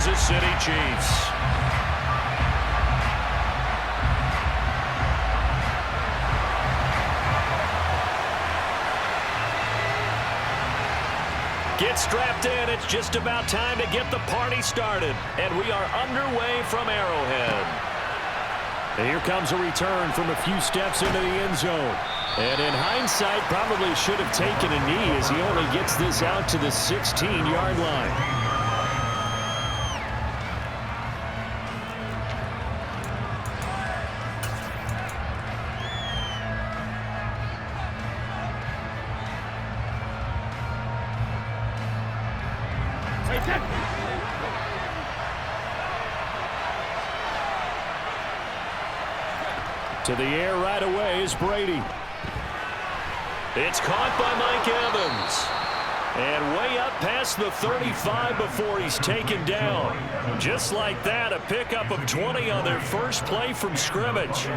Kansas City Chiefs. Get strapped in. It's just about time to get the party started. And we are underway from Arrowhead. And here comes a return from a few steps into the end zone. And in hindsight, probably should have taken a knee as he only gets this out to the 16-yard line. To the air right away is Brady. It's caught by Mike Evans. And way up past the 35 before he's taken down. Just like that, a pickup of 20 on their first play from scrimmage.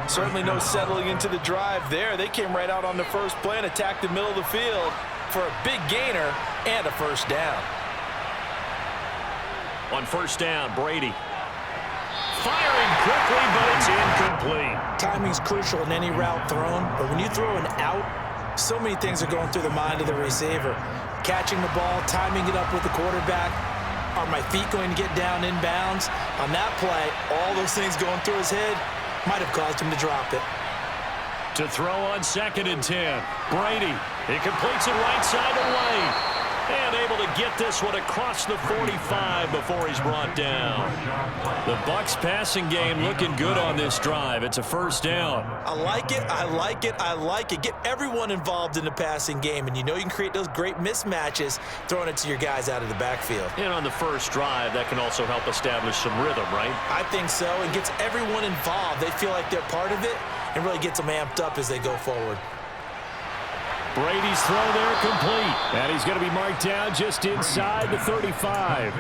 Certainly no settling into the drive there. They came right out on the first play and attacked the middle of the field for a big gainer and a first down. On first down, Brady. Firing quickly, but it's incomplete. Timing's crucial in any route thrown, but when you throw an out, so many things are going through the mind of the receiver. Catching the ball, timing it up with the quarterback. Are my feet going to get down inbounds? On that play, all those things going through his head might have caused him to drop it. To throw on 2nd and 10. Brady. He completes it right side of the lane. And able to get this one across the 45 before he's brought down. The Bucs passing game looking good on this drive. It's a first down. I like it, I like it, I like it. Get everyone involved in the passing game, and you know you can create those great mismatches throwing it to your guys out of the backfield. And on the first drive, that can also help establish some rhythm, right? I think so. It gets everyone involved. They feel like they're part of it and really gets them amped up as they go forward. Brady's throw there complete. And he's going to be marked down just inside the 35.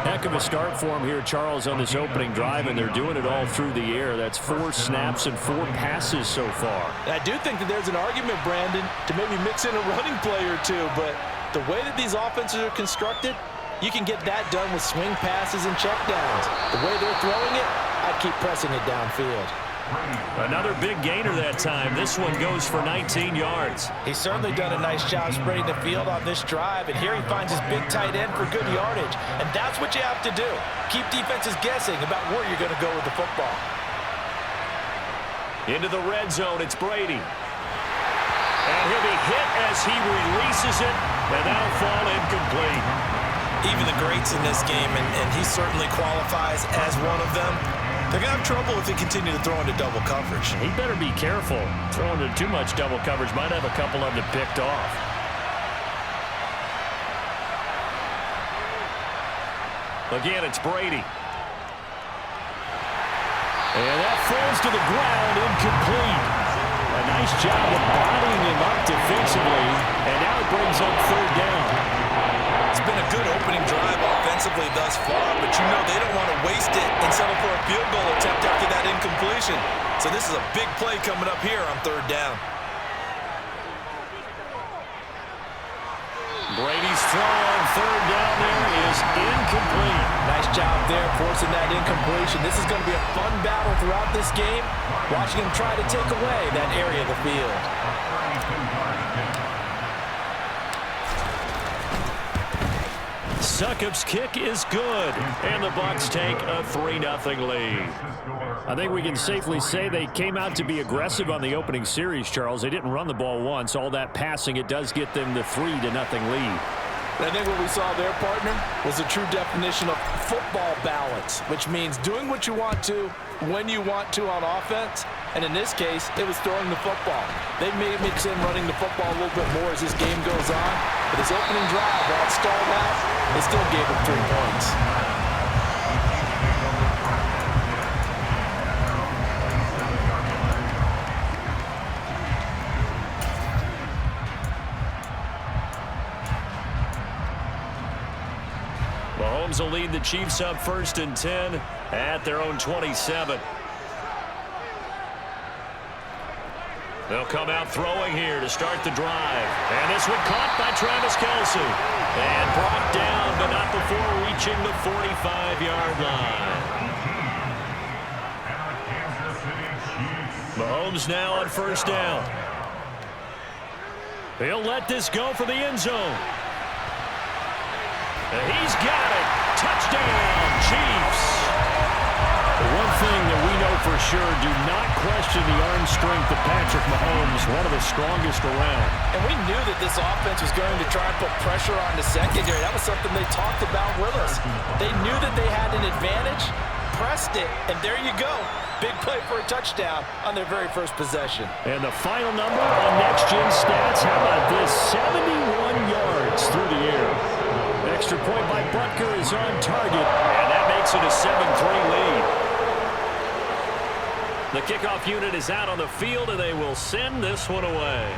Heck of a start for him here, Charles, on this opening drive, and they're doing it all through the air. That's 4 snaps and 4 passes so far. I do think that there's an argument, Brandon, to maybe mix in a running play or two, but the way that these offenses are constructed, you can get that done with swing passes and checkdowns. The way they're throwing it, I'd keep pressing it downfield. Another big gainer that time. This one goes for 19 yards. He's certainly done a nice job spreading the field on this drive, and here he finds his big tight end for good yardage. And that's what you have to do. Keep defenses guessing about where you're going to go with the football. Into the red zone, it's Brady. And he'll be hit as he releases it, and that'll fall incomplete. Even the greats in this game, and he certainly qualifies as one of them, they're going to have trouble if they continue to throw into double coverage. He better be careful. Throwing into too much double coverage might have a couple of them picked off. Again, it's Brady. And that falls to the ground, incomplete. A nice job of bodying him up defensively, and now it brings up 3rd down. It's been a good opening drive offensively thus far, but you know they don't want to waste it and settle for a field goal attempt after that incompletion. So this is a big play coming up here on 3rd down. Brady's throw on 3rd down there is incomplete. Nice job there forcing that incompletion. This is going to be a fun battle throughout this game, watching him try to take away that area of the field. Succop's kick is good, and the Bucs take a 3-0 lead. I think we can safely say they came out to be aggressive on the opening series, Charles. They didn't run the ball once. All that passing, it does get them the 3-0 lead. I think what we saw there, partner, was a true definition of football balance, which means doing what you want to, when you want to on offense, and in this case, it was throwing the football. They may mix in running the football a little bit more as this game goes on, but this opening drive, while it stalled out, they still gave them 3 points. Mahomes will lead the Chiefs up 1st and 10 at their own 27. They'll come out throwing here to start the drive. And this one caught by Travis Kelce. And brought down, but not before reaching the 45-yard line. Mahomes now on first down. He'll let this go for the end zone. And he's got it. Touchdown, Chiefs. One thing that we know for sure, do not question the arm strength of Patrick Mahomes, one of the strongest around. And we knew that this offense was going to try and put pressure on the secondary. That was something they talked about with us. They knew that they had an advantage, pressed it, and there you go. Big play for a touchdown on their very first possession. And the final number on Next Gen Stats, how about this? 71 yards through the air. Extra point by Butker is on target, and that makes it a 7-3 lead. The kickoff unit is out on the field, and they will send this one away.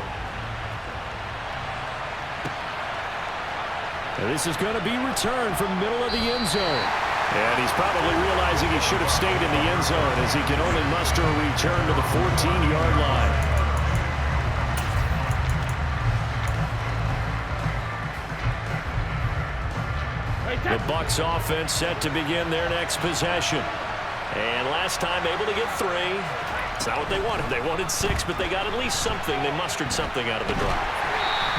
And this is going to be returned from the middle of the end zone. And he's probably realizing he should have stayed in the end zone as he can only muster a return to the 14-yard line. The Bucs offense set to begin their next possession. And last time able to get 3. It's not what they wanted. They wanted 6, but they got at least something. They mustered something out of the drive.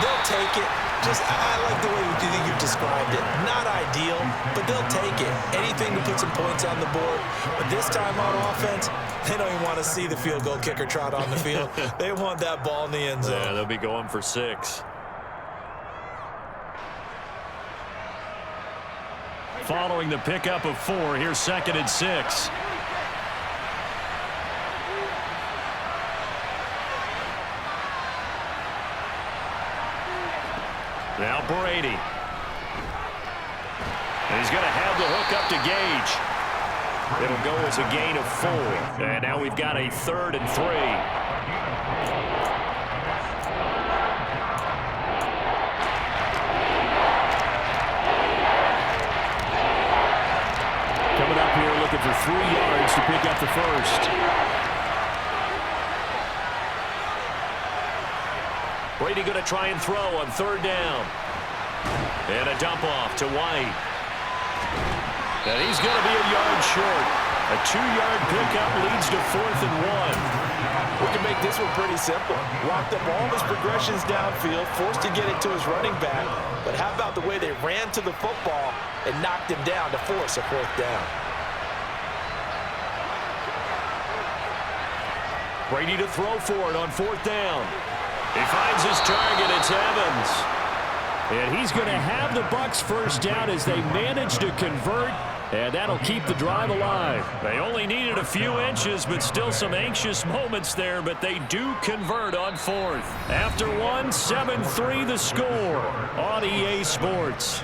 They'll take it. I like the way you described it. Not ideal, but they'll take it. Anything to put some points on the board. But this time on offense, they don't even want to see the field goal kicker trot on the field. They want that ball in the end zone. Yeah, they'll be going for 6. Following the pickup of 4, here's 2nd and 6. Now Brady. And he's going to have the hook up to Gage. It'll go as a gain of 4. And now we've got a 3rd and 3. Coming up here looking for 3 yards to pick up the first. Brady going to try and throw on 3rd down. And a dump off to White. And he's going to be a yard short. A 2-yard pickup leads to 4th and 1. We can make this one pretty simple. Locked up all his progressions downfield, forced to get it to his running back. But how about the way they ran to the football and knocked him down to force a 4th down? Brady to throw for it on 4th down. He finds his target. It's Evans. And he's going to have the Bucs first down as they manage to convert. And that'll keep the drive alive. They only needed a few inches, but still some anxious moments there. But they do convert on 4th. After 1, 7-3 the score on EA Sports.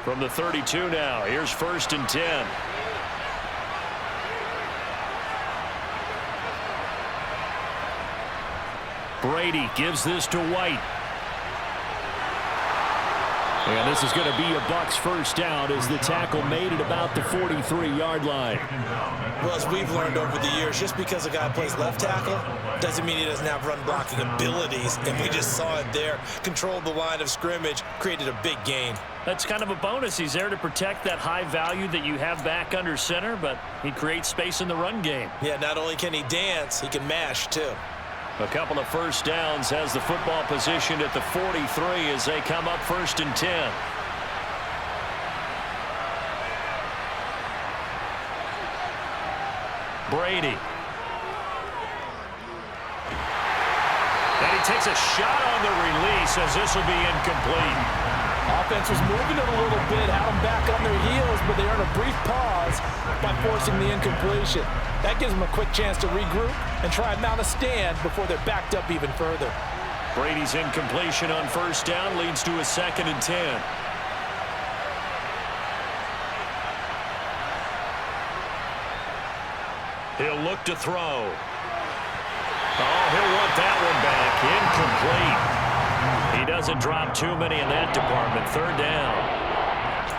From the 32 now, here's 1st and 10. Brady gives this to White. And this is going to be a Bucs first down as the tackle made it about the 43-yard line. Well, as we've learned over the years, just because a guy plays left tackle doesn't mean he doesn't have run-blocking abilities. And we just saw it there. Controlled the line of scrimmage, created a big gain. That's kind of a bonus. He's there to protect that high value that you have back under center, but he creates space in the run game. Yeah, not only can he dance, he can mash, too. A couple of first downs, has the football positioned at the 43 as they come up 1st and 10. Brady. And he takes a shot on the release as this will be incomplete. Offense was moving it a little bit, had them back on their heels, but they earned a brief pause by forcing the incompletion. That gives them a quick chance to regroup and try and mount a stand before they're backed up even further. Brady's incompletion on 1st down leads to a 2nd and 10. He'll look to throw. Oh, he'll want that one back. Incomplete. He doesn't drop too many in that department. Third down.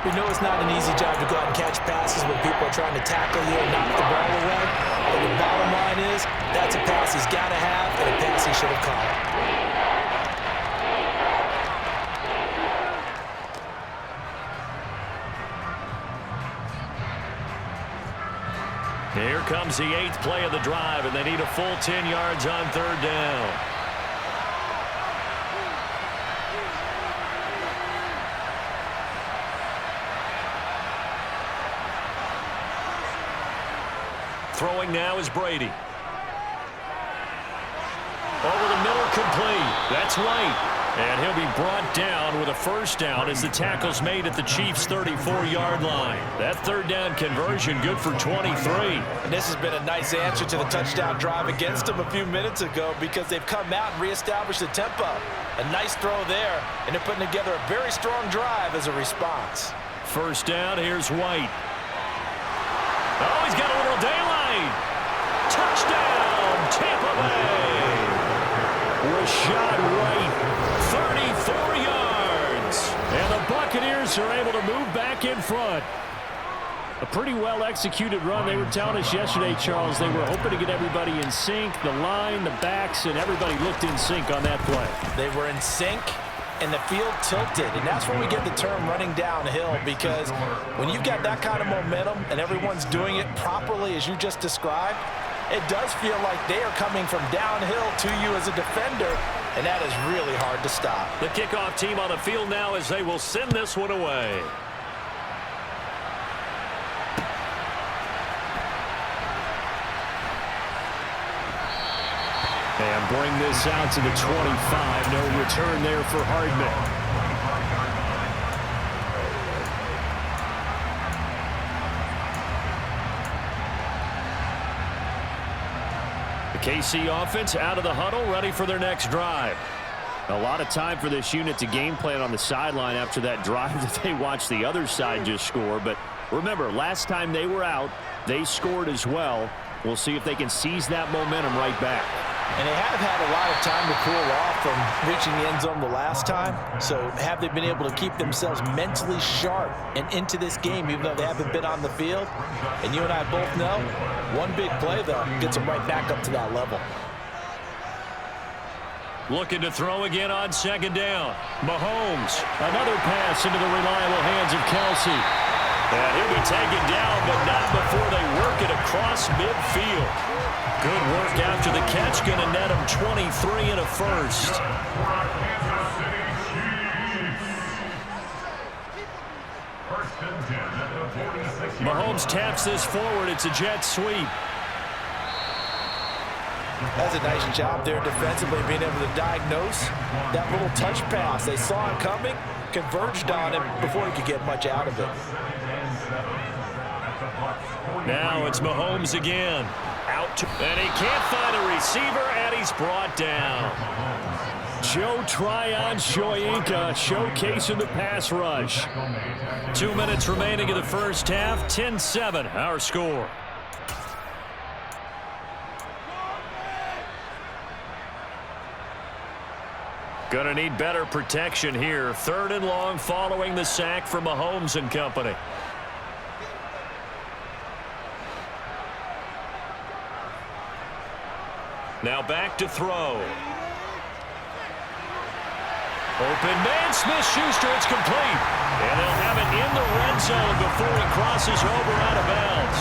We know it's not an easy job to go out and catch passes when people are trying to tackle you and knock the ball away. But the bottom line is, that's a pass he's got to have and a pass he should have caught. Here comes the 8th play of the drive, and they need a full 10 yards on third down. Throwing now is Brady. Over the middle, complete. That's White. And he'll be brought down with a first down as the tackle's made at the Chiefs' 34-yard line. That third down conversion good for 23. And this has been a nice answer to the touchdown drive against them a few minutes ago because they've come out and reestablished the tempo. A nice throw there, and they're putting together a very strong drive as a response. First down, here's White. Oh, he's got a little daylight. Touchdown, Tampa Bay. Rashad White, 34 yards. And the Buccaneers are able to move back in front. A pretty well-executed run. They were telling us yesterday, Charles, they were hoping to get everybody in sync. The line, the backs, and everybody looked in sync on that play. They were in sync, and the field tilted. And that's where we get the term running downhill, because when you've got that kind of momentum and everyone's doing it properly as you just described, it does feel like they are coming from downhill to you as a defender, and that is really hard to stop. The kickoff team on the field now as they will send this one away. And bring this out to the 25. No return there for Hardman. The KC offense out of the huddle, ready for their next drive. A lot of time for this unit to game plan on the sideline after that drive that they watched the other side just score. But remember, last time they were out, they scored as well. We'll see if they can seize that momentum right back. And they have had a lot of time to cool off from reaching the end zone the last time. So have they been able to keep themselves mentally sharp and into this game, even though they haven't been on the field? And you and I both know, one big play, though, gets them right back up to that level. Looking to throw again on second down. Mahomes, another pass into the reliable hands of Kelsey. And he'll be taken down, but not before they work it across midfield. Good work after the catch, going to net him 23 and a first. Mahomes taps this forward. It's a jet sweep. That's a nice job there defensively, being able to diagnose that little touch pass. They saw it coming, converged on him before he could get much out of it. Now it's Mahomes again. Out to, and he can't find a receiver, and he's brought down. Joe Tryon-Shoyinka showcasing the pass rush. 2 minutes remaining in the first half. 10-7 our score. Gonna need better protection here. 3rd and long following the sack from Mahomes and company. Now back to throw. Open man, Smith-Schuster, it's complete. And they'll have it in the red zone before he crosses over out of bounds.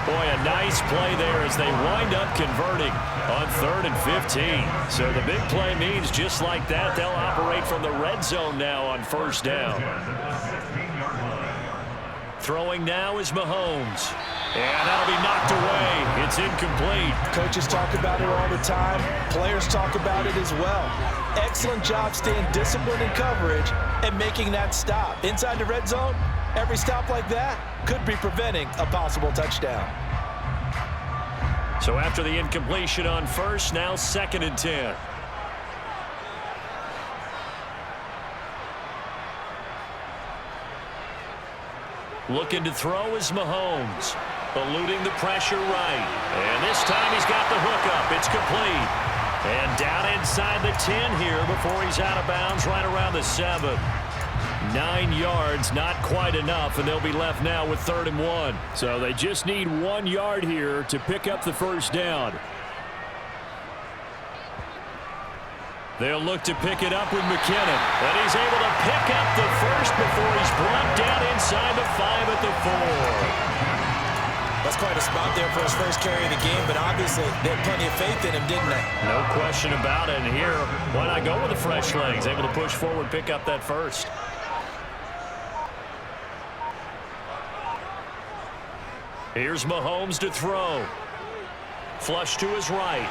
Boy, a nice play there as they wind up converting on 3rd and 15. So the big play means just like that, they'll operate from the red zone now on first down. Throwing now is Mahomes. And that'll be knocked away. It's incomplete. Coaches talk about it all the time. Players talk about it as well. Excellent job staying disciplined in coverage and making that stop. Inside the red zone, every stop like that could be preventing a possible touchdown. So after the incompletion on first, now 2nd and 10. Looking to throw is Mahomes. eluding the pressure right. And this time he's got the hookup. It's complete. And down inside the 10 here before he's out of bounds right around the 7. 9 yards, not quite enough, and they'll be left now with 3rd and 1. So they just need 1 yard here to pick up the first down. They'll look to pick it up with McKinnon. And he's able to pick up the first before he's brought down inside the 5 at the 4. That's quite a spot there for his first carry of the game, but obviously they had plenty of faith in him, didn't they? No question about it. And here, why not go with the fresh legs? Able to push forward, pick up that first. Here's Mahomes to throw. Flush to his right.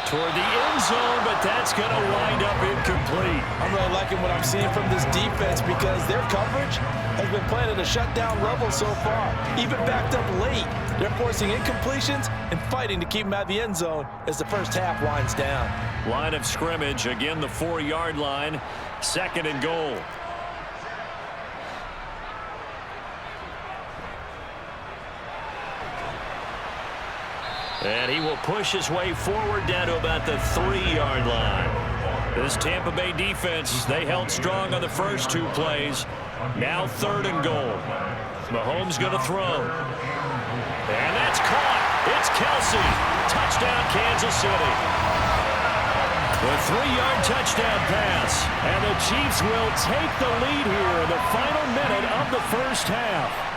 Toward the end zone, but that's going to wind up incomplete. I'm really liking what I'm seeing from this defense because their coverage has been playing at a shutdown level so far. Even backed up late. They're forcing incompletions and fighting to keep them out of the end zone as the first half winds down. Line of scrimmage, again the 4-yard line. 2nd and goal. And he will push his way forward down to about the 3-yard line. This Tampa Bay defense, they held strong on the first 2 plays. Now 3rd and goal. Mahomes going to throw. And that's caught. It's Kelsey. Touchdown, Kansas City. The 3-yard touchdown pass. And the Chiefs will take the lead here in the final minute of the first half.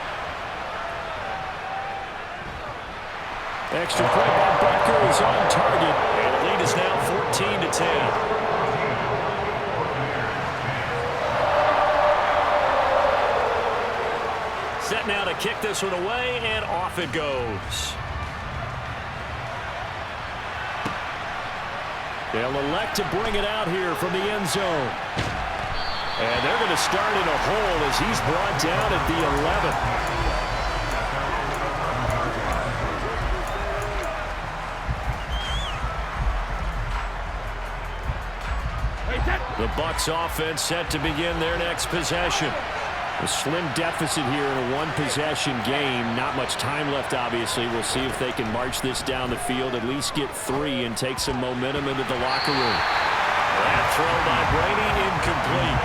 Extra point by Butker is on target. And the lead is now 14-10. Set now to kick this one away, and off it goes. They'll elect to bring it out here from the end zone. And they're going to start in a hole as he's brought down at the 11. The Bucs offense set to begin their next possession. A slim deficit here in a one-possession game. Not much time left, obviously. We'll see if they can march this down the field, at least get 3, and take some momentum into the locker room. That throw by Brady, incomplete.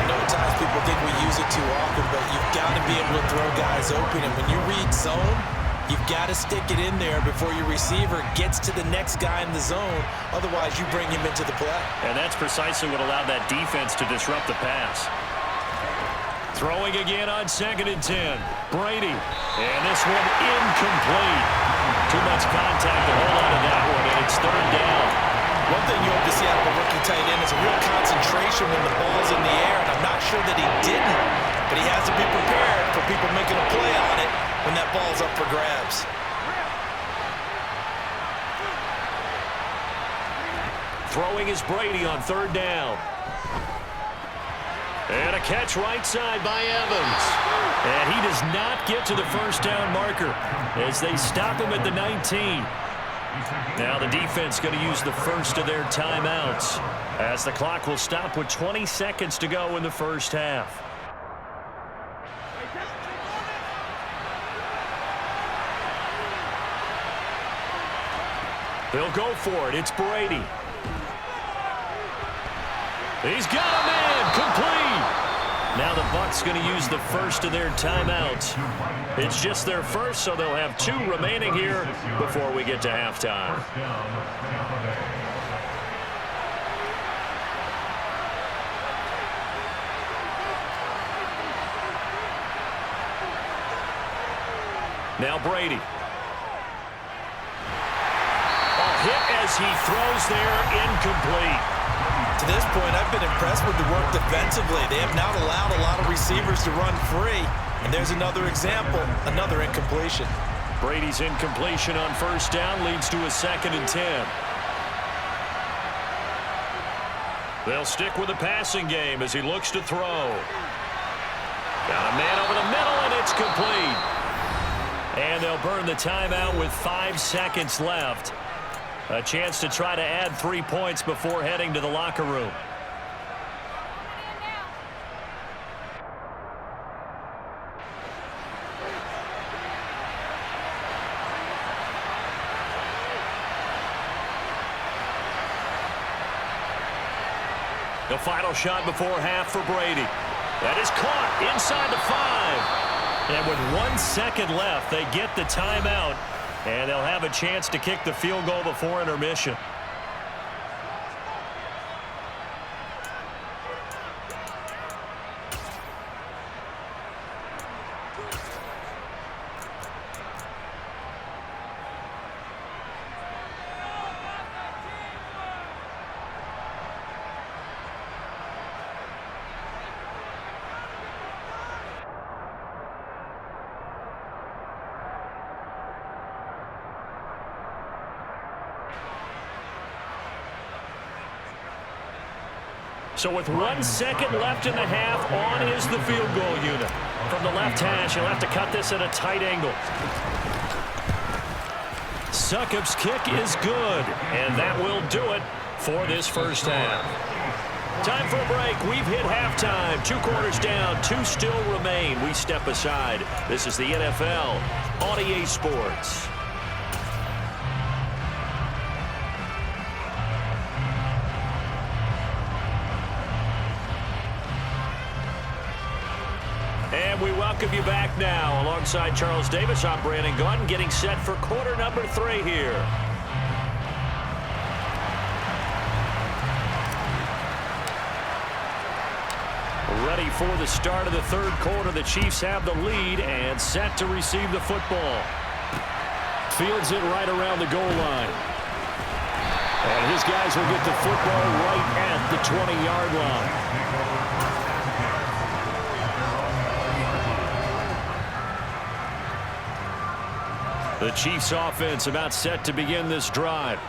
I know at times people think we use it too often, but you've got to be able to throw guys open. And when you read zone, you've got to stick it in there before your receiver gets to the next guy in the zone. Otherwise, you bring him into the play. And that's precisely what allowed that defense to disrupt the pass. Throwing again on 2nd and 10. Brady. And this one incomplete. Too much contact to hold on to that one, and it's 3rd down. One thing you hope to see out of a rookie tight end is a real concentration when the ball's in the air, and I'm not sure that he didn't, but he has to be prepared for people making a play on it when that ball's up for grabs. Throwing is Brady on 3rd down. And a catch right side by Evans. And he does not get to the first down marker as they stop him at the 19. Now the defense going to use the first of their timeouts as the clock will stop with 20 seconds to go in the first half. They'll go for it. It's Brady. He's got a man, complete. Now the Bucs going to use the first of their timeouts. It's just their first, so they'll have 2 remaining here before we get to halftime. Now Brady. A hit as he throws there, incomplete. To this point, I've been impressed with the work defensively. They have not allowed a lot of receivers to run free. And there's another example, another incompletion. Brady's incompletion on 1st down leads to a 2nd and 10. They'll stick with the passing game as he looks to throw. Got a man over the middle, and it's complete. And they'll burn the timeout with 5 seconds left. A chance to try to add 3 points before heading to the locker room. The final shot before half for Brady. That is caught inside the 5. And with 1 second left, they get the timeout, and they'll have a chance to kick the field goal before intermission. So with 1 second left in the half, on is the field goal unit. From the left hash, he'll have to cut this at a tight angle. Succop's kick is good, and that will do it for this first half. Time for a break. We've hit halftime. 2 quarters down, 2 still remain. We step aside. This is the NFL on EA Sports. And we welcome you back now. Alongside Charles Davis, I'm Brandon Gaudin, getting set for quarter number 3 here. Ready for the start of the third quarter. The Chiefs have the lead and set to receive the football. Fields it right around the goal line. And his guys will get the football right at the 20-yard line. The Chiefs offense about set to begin this drive.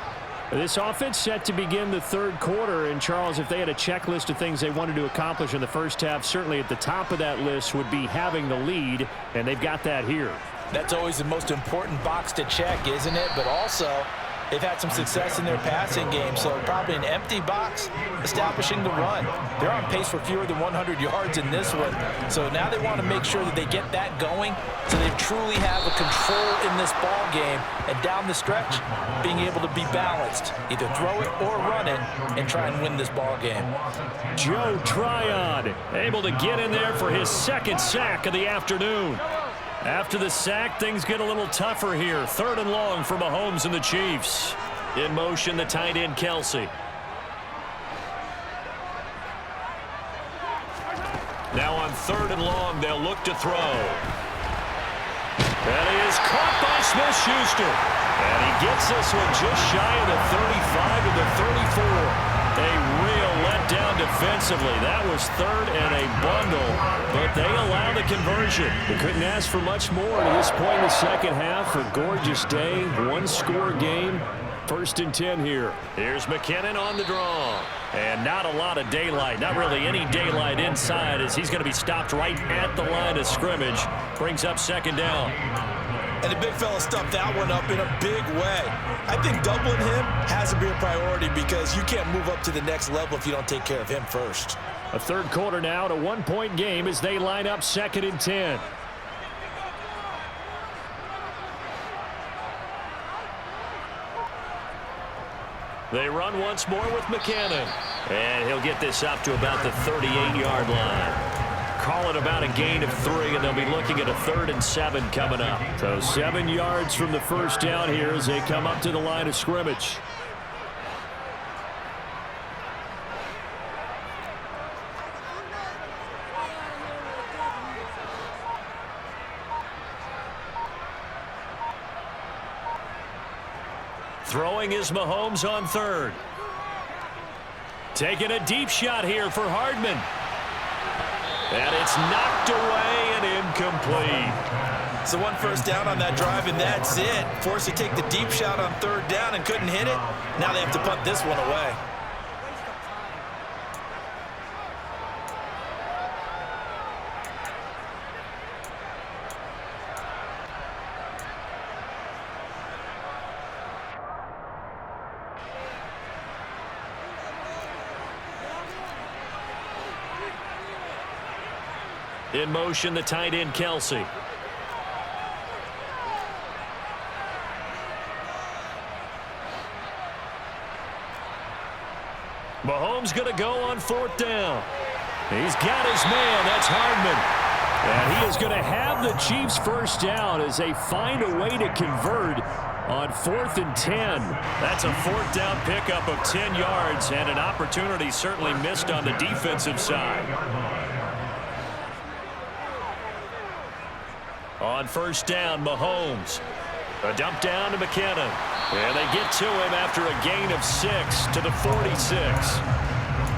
This offense set to begin the third quarter. And, Charles, if they had a checklist of things they wanted to accomplish in the first half, certainly at the top of that list would be having the lead, and they've got that here. That's always the most important box to check, isn't it? But also, they've had some success in their passing game, so probably an empty box establishing the run. They're on pace for fewer than 100 yards in this one, so now they want to make sure that they get that going so they truly have a control in this ball game, and down the stretch, being able to be balanced, either throw it or run it, and try and win this ball game. Joe Tryon able to get in there for his second sack of the afternoon. After the sack, things get a little tougher here. 3rd and long for Mahomes and the Chiefs. In motion, the tight end, Kelsey. Now on 3rd and long, they'll look to throw. And he is caught by Smith-Schuster. And he gets this one just shy of the 35 to the 34. A real letdown defensively. That was 3rd and a bundle, but they allow the conversion. They couldn't ask for much more to this point in the second half. A gorgeous day, 1-score game. 1st and 10 here. Here's McKinnon on the draw. And not a lot of daylight, not really any daylight inside, as he's going to be stopped right at the line of scrimmage. Brings up 2nd down. And the big fella stuffed that one up in a big way. I think doubling him has to be a priority because you can't move up to the next level if you don't take care of him first. A third quarter now, a 1-point game as they line up 2nd and 10. They run once more with McKinnon. And he'll get this up to about the 38-yard line. Call it about a gain of 3, and they'll be looking at a 3rd and 7 coming up. So 7 yards from the first down here as they come up to the line of scrimmage. Throwing is Mahomes on 3rd. Taking a deep shot here for Hardman. And it's knocked away and incomplete. So 1 first down on that drive, and that's it. Forced to take the deep shot on 3rd down and couldn't hit it. Now they have to punt this one away. In motion, the tight end, Kelsey. Mahomes going to go on 4th down. He's got his man. That's Hardman. And he is going to have the Chiefs first down as they find a way to convert on 4th and 10. That's a 4th down pickup of 10 yards and an opportunity certainly missed on the defensive side. On 1st down, Mahomes. A dump down to McKinnon. And they get to him after a gain of 6 to the 46.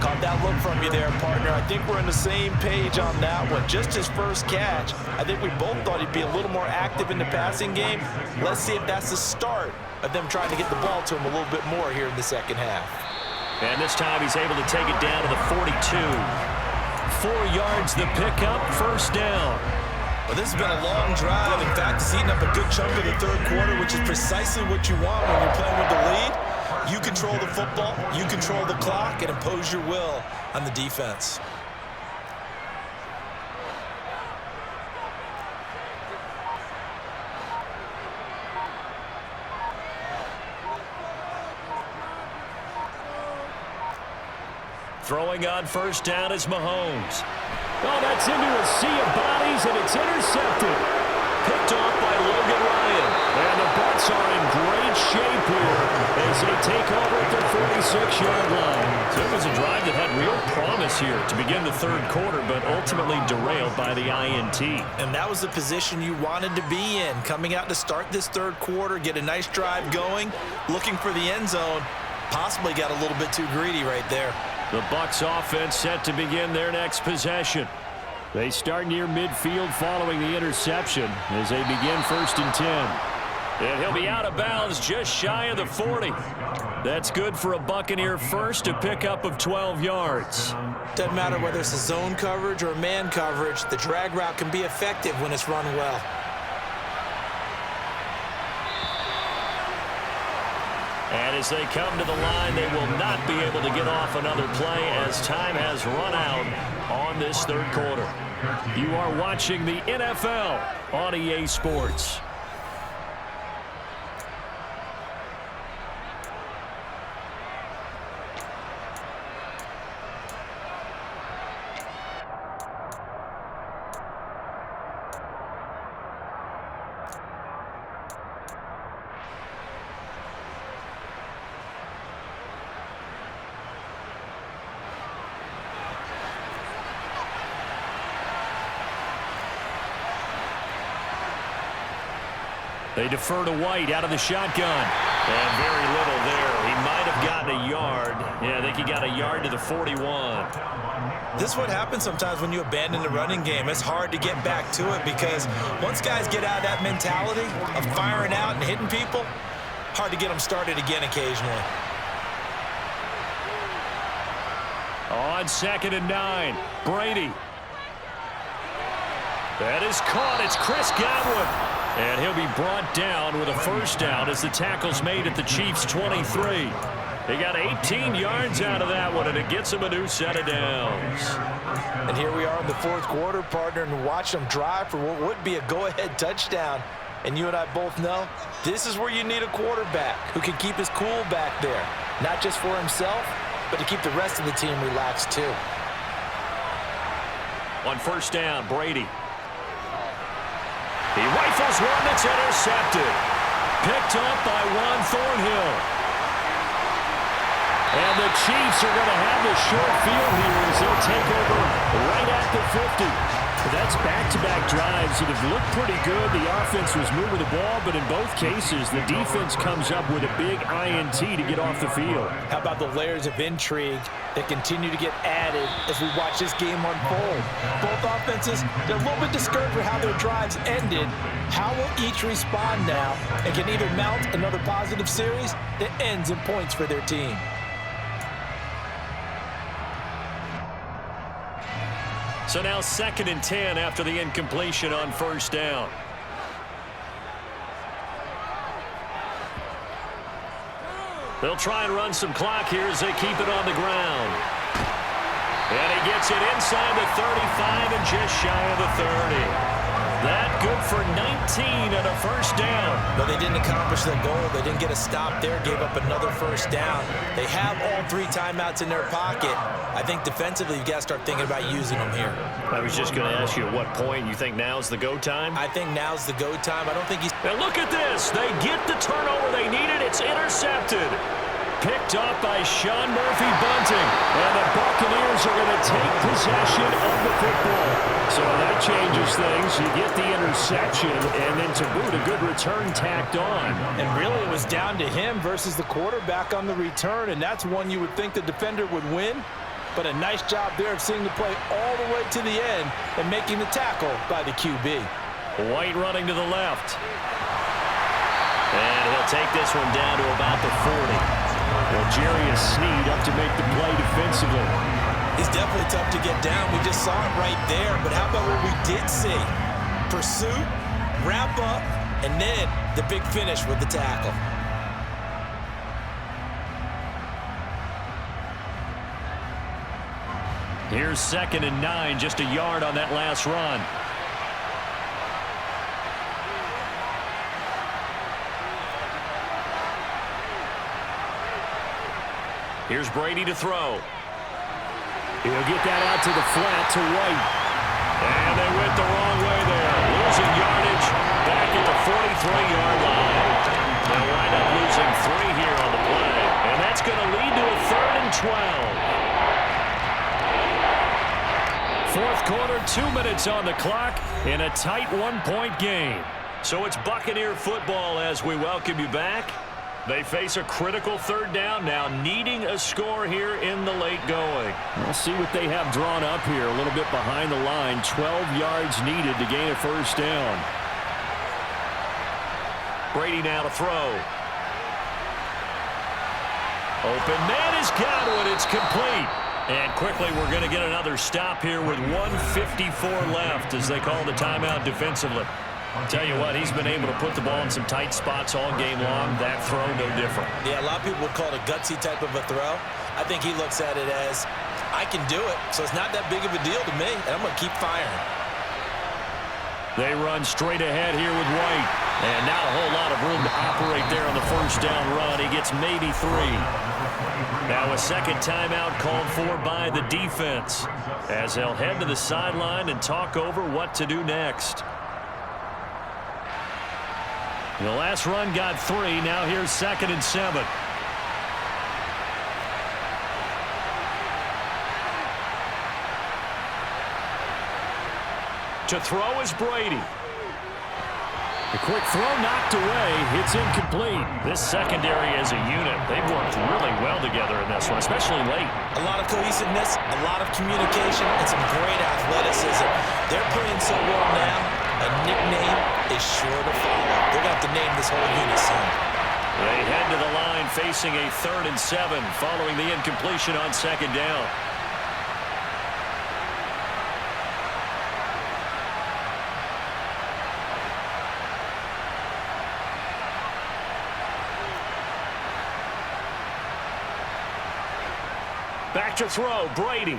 Caught that look from you there, partner. I think we're on the same page on that one. Just his first catch. I think we both thought he'd be a little more active in the passing game. Let's see if that's the start of them trying to get the ball to him a little bit more here in the second half. And this time he's able to take it down to the 42. 4 yards the pickup, 1st down. Well, this has been a long drive. In fact, it's eating up a good chunk of the 3rd quarter, which is precisely what you want when you're playing with the lead. You control the football, you control the clock, and impose your will on the defense. Throwing on 1st down is Mahomes. Oh, that's into a sea of bodies, and it's intercepted. Picked off by Logan Ryan. And the Bucs are in great shape here as they take over at the 46-yard line. So it was a drive that had real promise here to begin the 3rd quarter, but ultimately derailed by the INT. And that was the position you wanted to be in, coming out to start this 3rd quarter, get a nice drive going, looking for the end zone. Possibly got a little bit too greedy right there. The Bucs offense set to begin their next possession. They start near midfield following the interception as they begin 1st and 10. And he'll be out of bounds just shy of the 40. That's good for a Buccaneer first, a pickup of 12 yards. Doesn't matter whether it's a zone coverage or man coverage, the drag route can be effective when it's run well. And as they come to the line, they will not be able to get off another play as time has run out on this 3rd quarter. You are watching the NFL on EA Sports. They defer to White out of the shotgun. And very little there. He might have gotten a yard. Yeah, I think he got a yard to the 41. This is what happens sometimes when you abandon the running game. It's hard to get back to it because once guys get out of that mentality of firing out and hitting people, hard to get them started again occasionally. On 2nd and 9, Brady. That is caught. It's Chris Godwin. And he'll be brought down with a 1st down as the tackle's made at the Chiefs' 23. They got 18 yards out of that one, and it gets them a new set of downs. And here we are in the 4th quarter, partner, and watch them drive for what would be a go-ahead touchdown. And you and I both know this is where you need a quarterback who can keep his cool back there, not just for himself, but to keep the rest of the team relaxed too. On 1st down, Brady. He rifles one that's intercepted. Picked up by Juan Thornhill. And the Chiefs are going to have the short field here as they'll take over right at the 50. That's back-to-back drives that have looked pretty good. The offense was moving the ball, but in both cases, the defense comes up with a big INT to get off the field. How about the layers of intrigue that continue to get added as we watch this game unfold? Both offenses, they're a little bit discouraged with how their drives ended. How will each respond now and can either mount another positive series that ends in points for their team? So now 2nd and 10 after the incompletion on 1st down. They'll try and run some clock here as they keep it on the ground. And he gets it inside the 35 and just shy of the 30. That good for 19 and a first down. But they didn't accomplish their goal. They didn't get a stop there, gave up another first down. They have all 3 timeouts in their pocket. I think defensively you've got to start thinking about using them here. I was just going to ask you at what point you think now's the go time? I think now's the go time. I don't think he's... And look at this. They get the turnover they needed. It's intercepted. Picked up by Sean Murphy-Bunting. And the Buccaneers are going to take possession of the football. So that changes things. You get the interception, and then to boot, a good return tacked on. And really it was down to him versus the quarterback on the return, and that's one you would think the defender would win. But a nice job there of seeing the play all the way to the end and making the tackle by the QB. White running to the left. And he'll take this one down to about the 40. Well, Jarius Sneed up to make the play defensively. He's definitely tough to get down. We just saw it right there. But how about what we did see? Pursuit, wrap up, and then the big finish with the tackle. Here's 2nd and 9, just a yard on that last run. Here's Brady to throw. He'll get that out to the flat to White. And they went the wrong way there. Losing yardage back at the 43-yard line. They'll wind up losing 3 here on the play. And that's going to lead to a 3rd and 12. Fourth quarter, 2 minutes on the clock in a tight 1-point game. So it's Buccaneer football as we welcome you back. They face a critical 3rd down now, needing a score here in the late going. We'll see what they have drawn up here. A little bit behind the line. 12 yards needed to gain a first down. Brady now to throw. Open man has got it. It's complete. And quickly we're going to get another stop here with 1:54 left as they call the timeout defensively. Tell you what, he's been able to put the ball in some tight spots all game long. That throw, no different. Yeah, a lot of people would call it a gutsy type of a throw. I think he looks at it as, I can do it, so it's not that big of a deal to me, and I'm going to keep firing. They run straight ahead here with White. And not a whole lot of room to operate there on the first down run. He gets maybe 3. Now a second timeout called for by the defense as they'll head to the sideline and talk over what to do next. The last run got 3. Now here's 2nd and 7. To throw is Brady. The quick throw knocked away. It's incomplete. This secondary as a unit, they've worked really well together in this one, especially late. A lot of cohesiveness, a lot of communication, and some great athleticism. They're playing so well now, a nickname is sure to follow. They're going to have to name this whole unit soon. They head to the line facing a 3rd and 7 following the incompletion on 2nd down. Back to throw, Brady.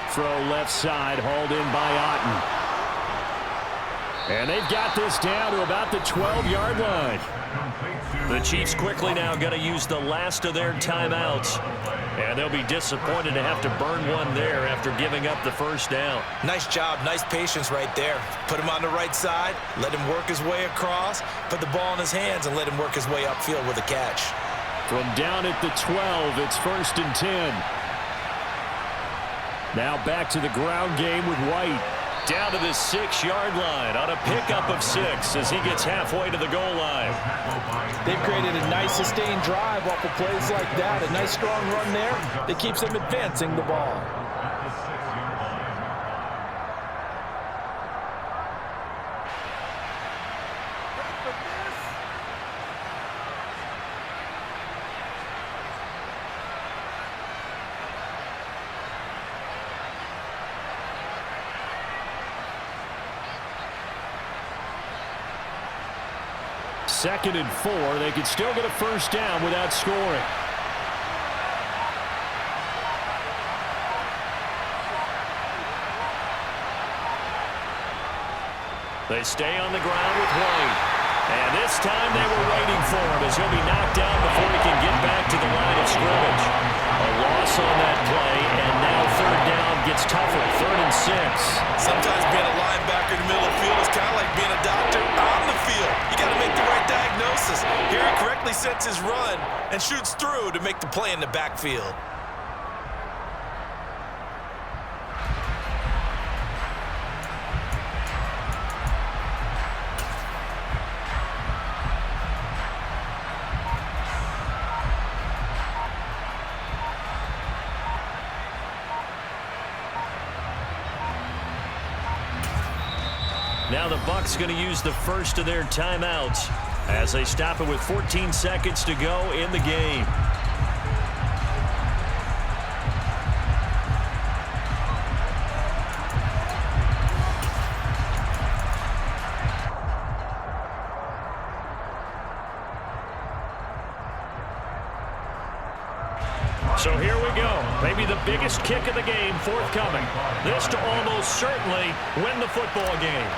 Throw left side, hauled in by Otten. And they've got this down to about the 12-yard line. The Chiefs quickly now going to use the last of their timeouts. And they'll be disappointed to have to burn one there after giving up the first down. Nice job, nice patience right there. Put him on the right side, let him work his way across, put the ball in his hands, and let him work his way upfield with a catch. From down at the 12, it's 1st and 10. Now back to the ground game with White. Down to the 6-yard line on a pickup of 6 as he gets halfway to the goal line. They've created a nice sustained drive off of plays like that. A nice strong run there that keeps them advancing the ball. Second and 4. They could still get a first down without scoring. They stay on the ground with White. And this time they were waiting for him as he'll be knocked down before he can get back to the line of scrimmage. A loss on that play, and now third down gets tougher, 3rd and 6. Sometimes being a linebacker in the middle of the field is kind of like being a doctor on the field. You got to make the right diagnosis. Here he correctly sets his run and shoots through to make the play in the backfield. Now the Bucs going to use the first of their timeouts as they stop it with 14 seconds to go in the game. So here we go. Maybe the biggest kick of the game forthcoming. This to almost certainly win the football game.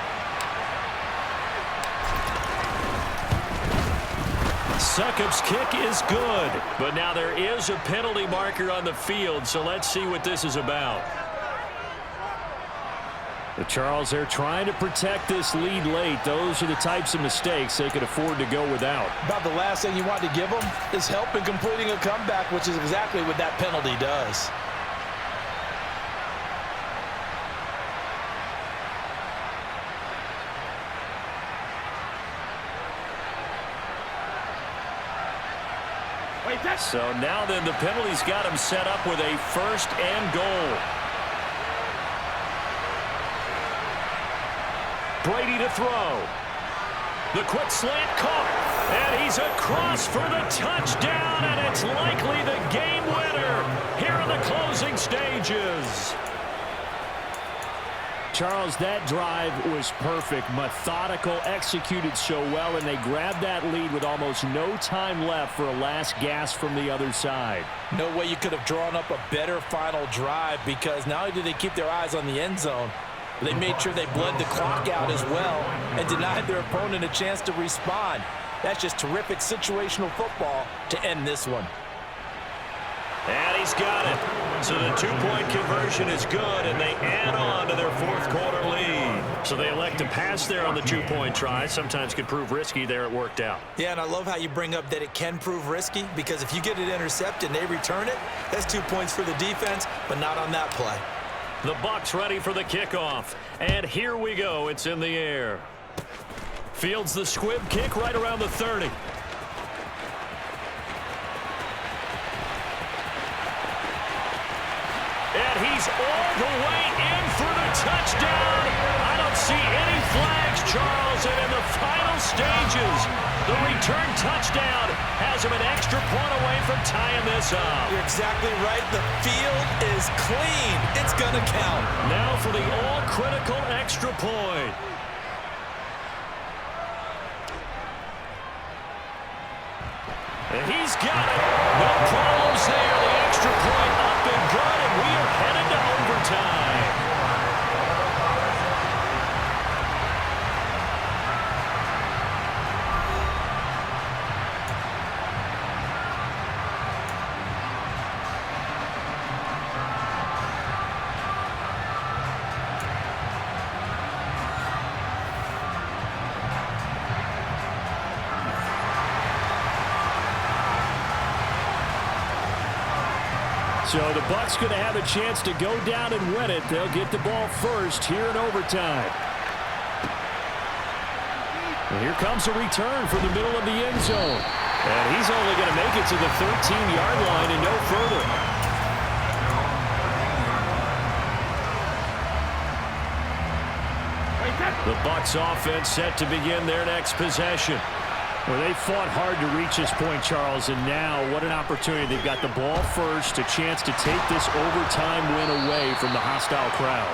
Succop's kick is good, but now there is a penalty marker on the field, so let's see what this is about. But Charles, they're trying to protect this lead late. Those are the types of mistakes they could afford to go without. About the last thing you want to give them is help in completing a comeback, which is exactly what that penalty does. So now then the penalty's got him set up with a 1st and goal. Brady to throw. The quick slant caught. And he's across for the touchdown, and it's likely the game winner here in the closing stages. Charles, that drive was perfect, methodical, executed so well, and they grabbed that lead with almost no time left for a last gasp from the other side. No way you could have drawn up a better final drive, because not only did they keep their eyes on the end zone, they made sure they bled the clock out as well and denied their opponent a chance to respond. That's just terrific situational football to end this one. And he's got it. So the 2-point conversion is good, and they add on to their 4th quarter lead. So they elect to pass there on the 2-point try. Sometimes could prove risky. There it worked out. Yeah, and I love how you bring up that it can prove risky, because if you get it intercepted and they return it, that's 2 points for the defense, but not on that play. The Bucs ready for the kickoff. And here we go. It's in the air. Fields the squib kick right around the 30. And he's all the way in for the touchdown. I don't see any flags, Charles. And in the final stages, the return touchdown has him an extra point away from tying this up. You're exactly right. The field is clean. It's going to count. Now for the all-critical extra point. And he's got it. No problems there. The extra point up and good, and we are headed to overtime. So the Bucs going to have a chance to go down and win it. They'll get the ball first here in overtime. And here comes a return from the middle of the end zone. And he's only going to make it to the 13-yard line and no further. The Bucs offense set to begin their next possession. Well, they fought hard to reach this point, Charles, and now what an opportunity. They've got the ball first, a chance to take this overtime win away from the hostile crowd.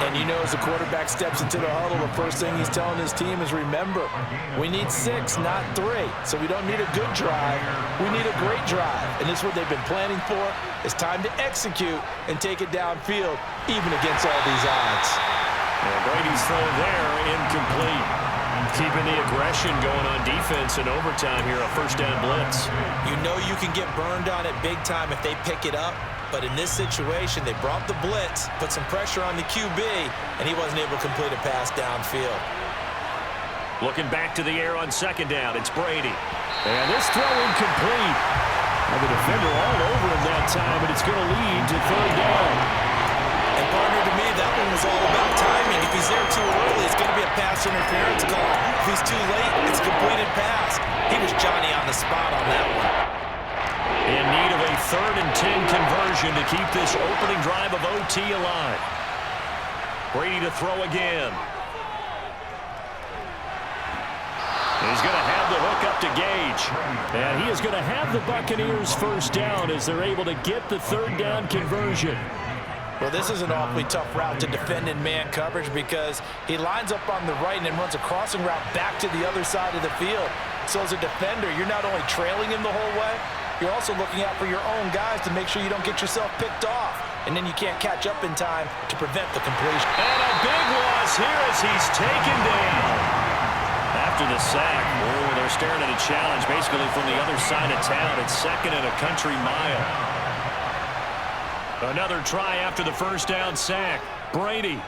And you know, as the quarterback steps into the huddle, the first thing he's telling his team is, remember, we need 6, not 3. So we don't need a good drive. We need a great drive. And this is what they've been planning for. It's time to execute and take it downfield, even against all these odds. And Brady's throw there, incomplete. Keeping the aggression going on defense in overtime here, a first down blitz. You know you can get burned on it big time if they pick it up. But in this situation, they brought the blitz, put some pressure on the QB, and he wasn't able to complete a pass downfield. Looking back to the air on second down, it's Brady. And this throw incomplete. And the defender all over him that time, but it's going to lead to third down. And partner, to me, that one was all about timing. If he's there too early, it's going to be a pass interference call. If he's too late, it's a completed pass. He was Johnny on the spot on that one. In need of a 3rd and 10 conversion to keep this opening drive of OT alive. Brady to throw again. He's going to have the hook up to Gage. And he is going to have the Buccaneers first down as they're able to get the 3rd down conversion. Well, this is an awfully tough route to defend in man coverage because he lines up on the right and then runs a crossing route back to the other side of the field. So as a defender, you're not only trailing him the whole way, you're also looking out for your own guys to make sure you don't get yourself picked off. And then you can't catch up in time to prevent the completion. And a big loss here as he's taken down. After the sack, they're staring at a challenge basically from the other side of town. It's 2nd and a country mile. Another try after the first down sack. Brady.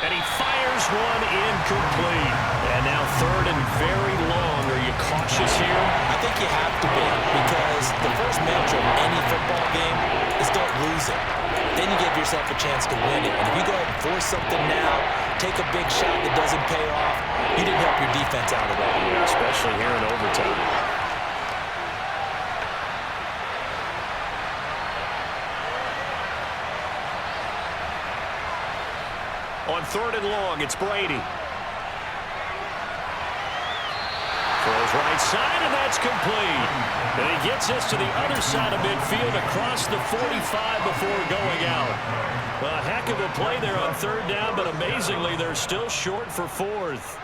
And he fires one incomplete. And now 3rd and very long. Are you cautious here? I think you have to be, because the first mantra of any football game is don't lose it. Then you give yourself a chance to win it. And if you go ahead and force something now, take a big shot that doesn't pay off, you didn't help your defense out at all. Yeah, especially here in overtime. On 3rd and long, it's Brady. Throws right side, and that's complete. And he gets us to the other side of midfield across the 45 before going out. A heck of a play there on 3rd down, but amazingly, they're still short for 4th.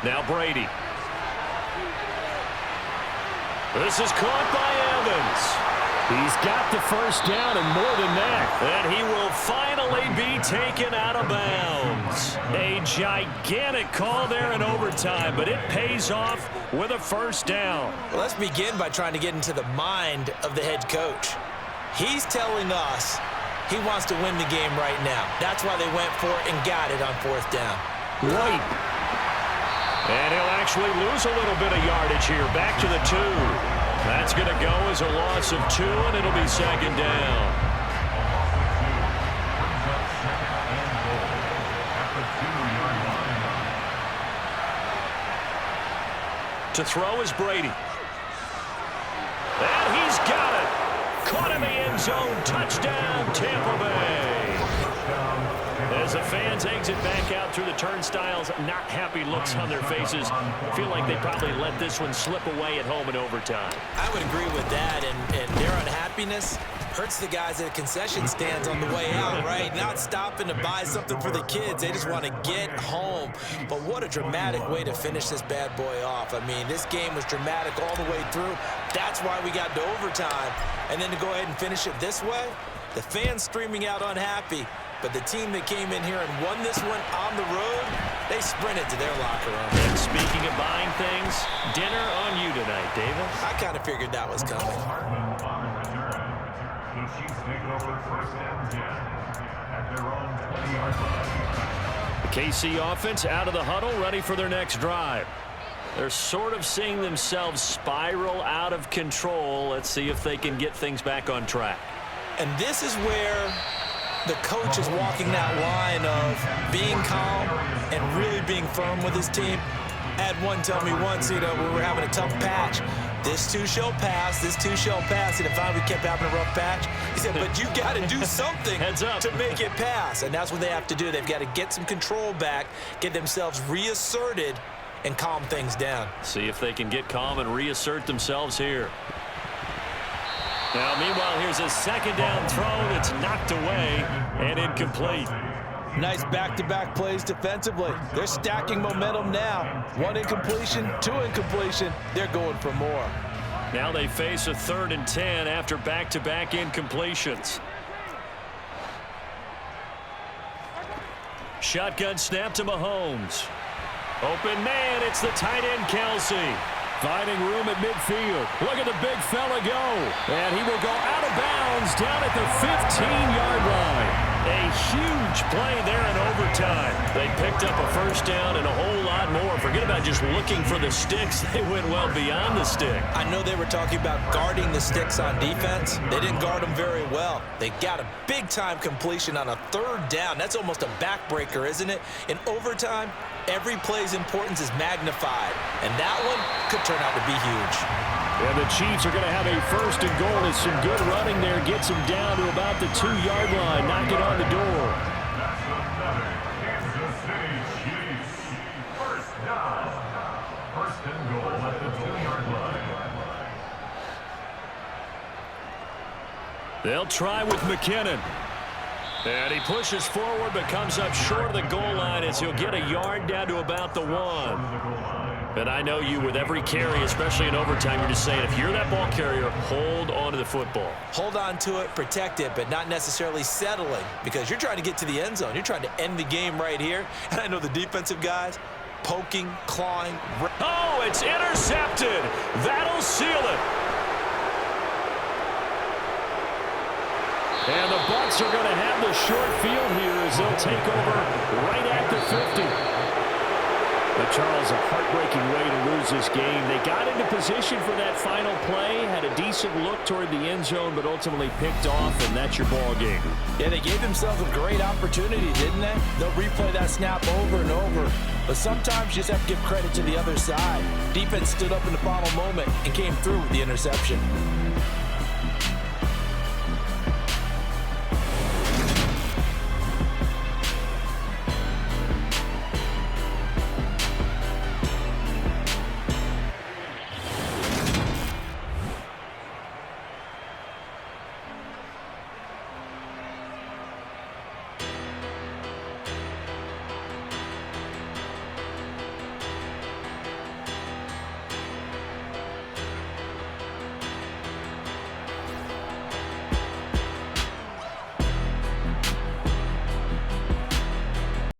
Now Brady. This is caught by Evans. He's got the first down and more than that. And he will finally be taken out of bounds. A gigantic call there in overtime, but it pays off with a first down. Well, let's begin by trying to get into the mind of the head coach. He's telling us he wants to win the game right now. That's why they went for it and got it on 4th down. Right. And he'll actually lose a little bit of yardage here. Back to the 2. That's going to go as a loss of 2, and it'll be 2nd down. To throw is Brady. And he's got it. Caught in the end zone. Touchdown, Tampa Bay. As the fans exit back out through the turnstiles, not happy looks on their faces. Feel like they probably let this one slip away at home in overtime. I would agree with that, and their unhappiness hurts the guys at concession stands on the way out, right? Not stopping to buy something for the kids. They just want to get home. But what a dramatic way to finish this bad boy off. I mean, this game was dramatic all the way through. That's why we got to overtime. And then to go ahead and finish it this way, the fans streaming out unhappy. But the team that came in here and won this one on the road, they sprinted to their locker room. And speaking of buying things, dinner on you tonight, Davis. I kind of figured that was coming. The KC offense out of the huddle, ready for their next drive. They're sort of seeing themselves spiral out of control. Let's see if they can get things back on track. And this is where the coach is walking that line of being calm and really being firm with his team. I had one tell me once, we were having a tough patch. This too shall pass, this too shall pass. And finally we kept having a rough patch. He said, but you got to do something to make it pass. And that's what they have to do. They've got to get some control back, get themselves reasserted, and calm things down. See if they can get calm and reassert themselves here. Now, meanwhile, here's a second down throw that's knocked away and incomplete. Nice back-to-back plays defensively. They're stacking momentum now. 1 incompletion, 2 incompletion. They're going for more. Now they face a 3rd and 10 after back-to-back incompletions. Shotgun snap to Mahomes. Open man, it's the tight end Kelsey. Finding room at midfield. Look at the big fella go. And he will go out of bounds down at the 15-yard line. A huge play there in overtime. They picked up a first down and a whole lot more. Forget about just looking for the sticks. They went well beyond the stick. I know they were talking about guarding the sticks on defense. They didn't guard them very well. They got a big-time completion on a 3rd down. That's almost a backbreaker, isn't it? In overtime, every play's importance is magnified. And that one could turn out to be huge. And the Chiefs are going to have a 1st and goal. It's some good running there. Gets him down to about the 2-yard line. Knock it on the door. Kansas City Chiefs. 1st down. 1st and goal at the 2-yard line. They'll try with McKinnon. And he pushes forward but comes up short of the goal line as he'll get a yard down to about the 1. And I know you, with every carry, especially in overtime, you're just saying, if you're that ball carrier, hold on to the football. Hold on to it, protect it, but not necessarily settling, because you're trying to get to the end zone. You're trying to end the game right here. And I know the defensive guys, poking, clawing. Oh, it's intercepted. That'll seal it. And the Bucs are going to have the short field here as they'll take over right at the 50. But Charles, a heartbreaking way to lose this game. They got into position for that final play, had a decent look toward the end zone, but ultimately picked off, and that's your ball game. Yeah, they gave themselves a great opportunity, didn't they? They'll replay that snap over and over. But sometimes you just have to give credit to the other side. Defense stood up in the final moment and came through with the interception.